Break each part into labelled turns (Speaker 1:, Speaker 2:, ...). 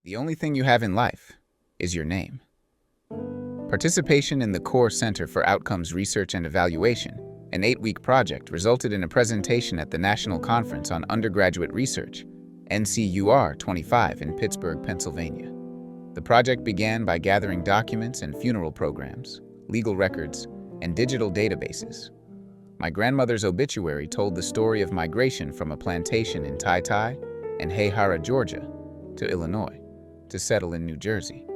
Speaker 1: The only thing you have in life is your name. Participation in the Core Center for Outcomes Research and Evaluation, an 8-week project, resulted in a presentation at the National Conference on Undergraduate Research, NCUR 25 in Pittsburgh, Pennsylvania. The project began by gathering documents and funeral programs, legal records, and digital databases. My grandmother's obituary told the story of migration from a plantation in Tai and Hayhara, Georgia, to Illinois, to settle in New Jersey.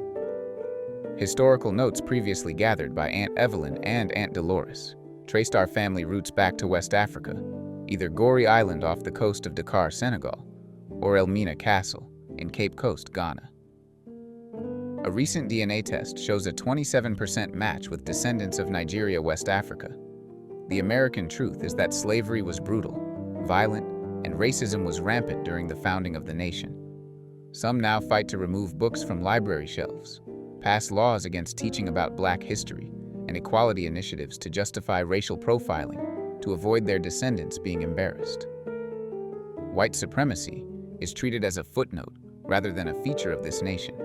Speaker 1: Historical notes previously gathered by Aunt Evelyn and Aunt Dolores traced our family roots back to West Africa, either Gorée Island off the coast of Dakar, Senegal, or Elmina Castle in Cape Coast, Ghana. A recent DNA test shows a 27% match with descendants of Nigeria, West Africa. The American truth is that slavery was brutal, violent, and racism was rampant during the founding of the nation. Some now fight to remove books from library shelves, pass laws against teaching about Black history, and equality initiatives to justify racial profiling to avoid their descendants being embarrassed. White supremacy is treated as a footnote rather than a feature of this nation.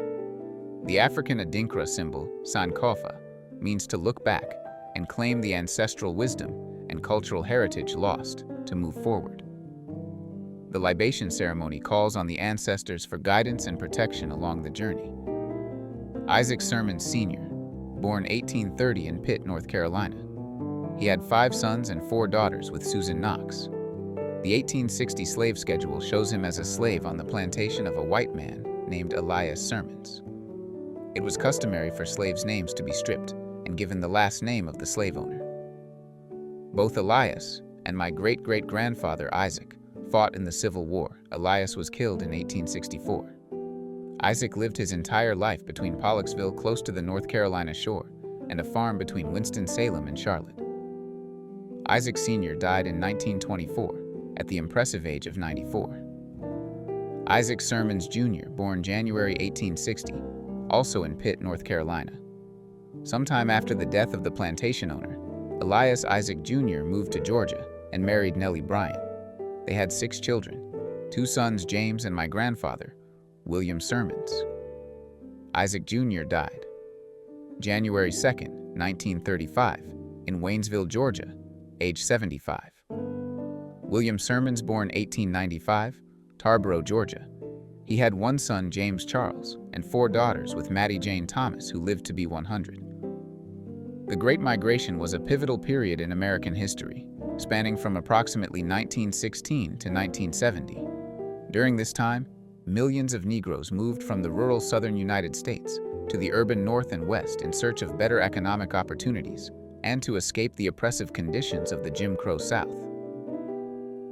Speaker 1: The African Adinkra symbol, Sankofa, means to look back and claim the ancestral wisdom and cultural heritage lost to move forward. The libation ceremony calls on the ancestors for guidance and protection along the journey. Isaac Sermons Sr., born 1830 in Pitt, North Carolina. He had 5 sons and 4 daughters with Susan Knox. The 1860 slave schedule shows him as a slave on the plantation of a white man named Elias Sermons. It was customary for slaves' names to be stripped and given the last name of the slave owner. Both Elias and my great-great-grandfather Isaac fought in the Civil War. Elias was killed in 1864. Isaac lived his entire life between Pollocksville, close to the North Carolina shore, and a farm between Winston-Salem and Charlotte. Isaac Sr. died in 1924 at the impressive age of 94. Isaac Sermons Jr., born January 1860, also in Pitt, North Carolina. Sometime after the death of the plantation owner, Elias Isaac Jr. moved to Georgia and married Nellie Bryan. They had 6 children, 2 sons, James and my grandfather, William Sermons. Isaac Jr. died January 2, 1935, in Waynesville, Georgia, age 75. William Sermons, born 1895, Tarboro, Georgia. He had 1 son, James Charles, and 4 daughters with Mattie Jane Thomas, who lived to be 100. The Great Migration was a pivotal period in American history, spanning from approximately 1916 to 1970. During this time, millions of Negroes moved from the rural southern United States to the urban North and West in search of better economic opportunities and to escape the oppressive conditions of the Jim Crow South.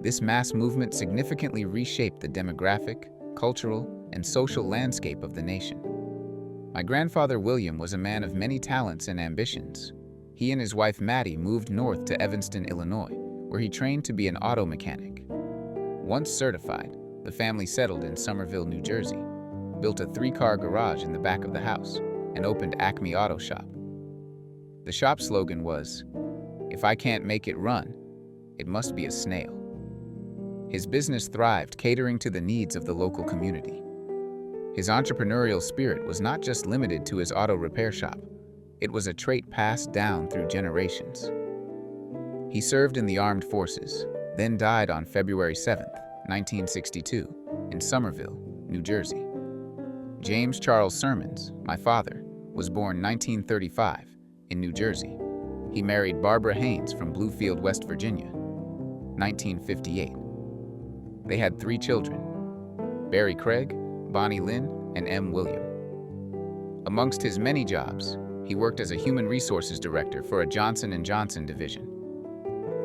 Speaker 1: This mass movement significantly reshaped the demographic, cultural, and social landscape of the nation. My grandfather William was a man of many talents and ambitions. He and his wife Mattie moved north to Evanston, Illinois, where he trained to be an auto mechanic. Once certified, the family settled in Somerville, New Jersey, built a 3-car garage in the back of the house, and opened Acme Auto Shop. The shop slogan was, "If I can't make it run, it must be a snail." His business thrived, catering to the needs of the local community. His entrepreneurial spirit was not just limited to his auto repair shop. It was a trait passed down through generations. He served in the armed forces, then died on February 7, 1962, in Somerville, New Jersey. James Charles Sermons, my father, was born 1935 in New Jersey. He married Barbara Haynes from Bluefield, West Virginia, 1958. They had 3 children, Barry Craig, Bonnie Lynn, and M. William. Amongst his many jobs, he worked as a human resources director for a Johnson & Johnson division,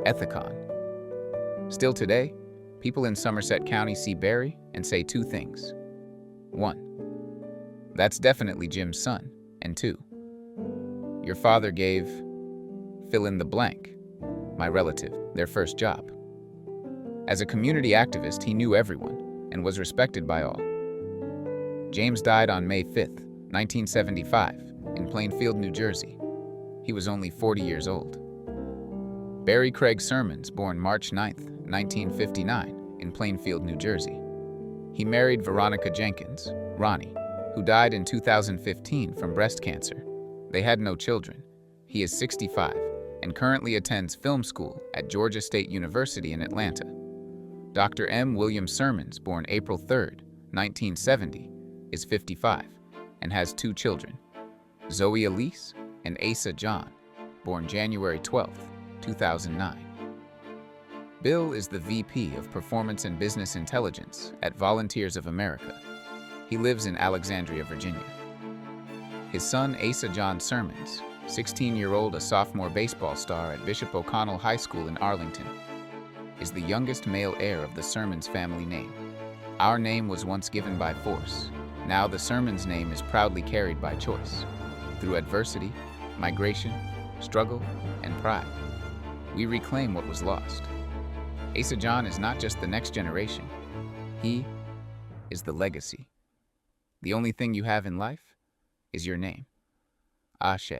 Speaker 1: Ethicon. Still today, people in Somerset County see Barry and say 2 things. 1, that's definitely Jim's son, and 2, your father gave fill in the blank, my relative, their first job. As a community activist, he knew everyone and was respected by all. James died on May 5, 1975, in Plainfield, New Jersey. He was only 40 years old. Barry Craig Sermons, born March 9, 1959, in Plainfield, New Jersey. He married Veronica Jenkins, Ronnie, who died in 2015 from breast cancer. They had no children. He is 65 and currently attends film school at Georgia State University in Atlanta. Dr. M. William Sermons, born April 3, 1970, is 55 and has 2 children, Zoe Elise and Asa John, born January 12, 2009. Bill is the VP of Performance and Business Intelligence at Volunteers of America. He lives in Alexandria, Virginia. His son, Asa John Sermons, 16-year-old, a sophomore baseball star at Bishop O'Connell High School in Arlington, is the youngest male heir of the Sermons family name. Our name was once given by force. Now the Sermons name is proudly carried by choice. Through adversity, migration, struggle, and pride, we reclaim what was lost. Asa John is not just the next generation. He is the legacy. The only thing you have in life is your name. Ashe.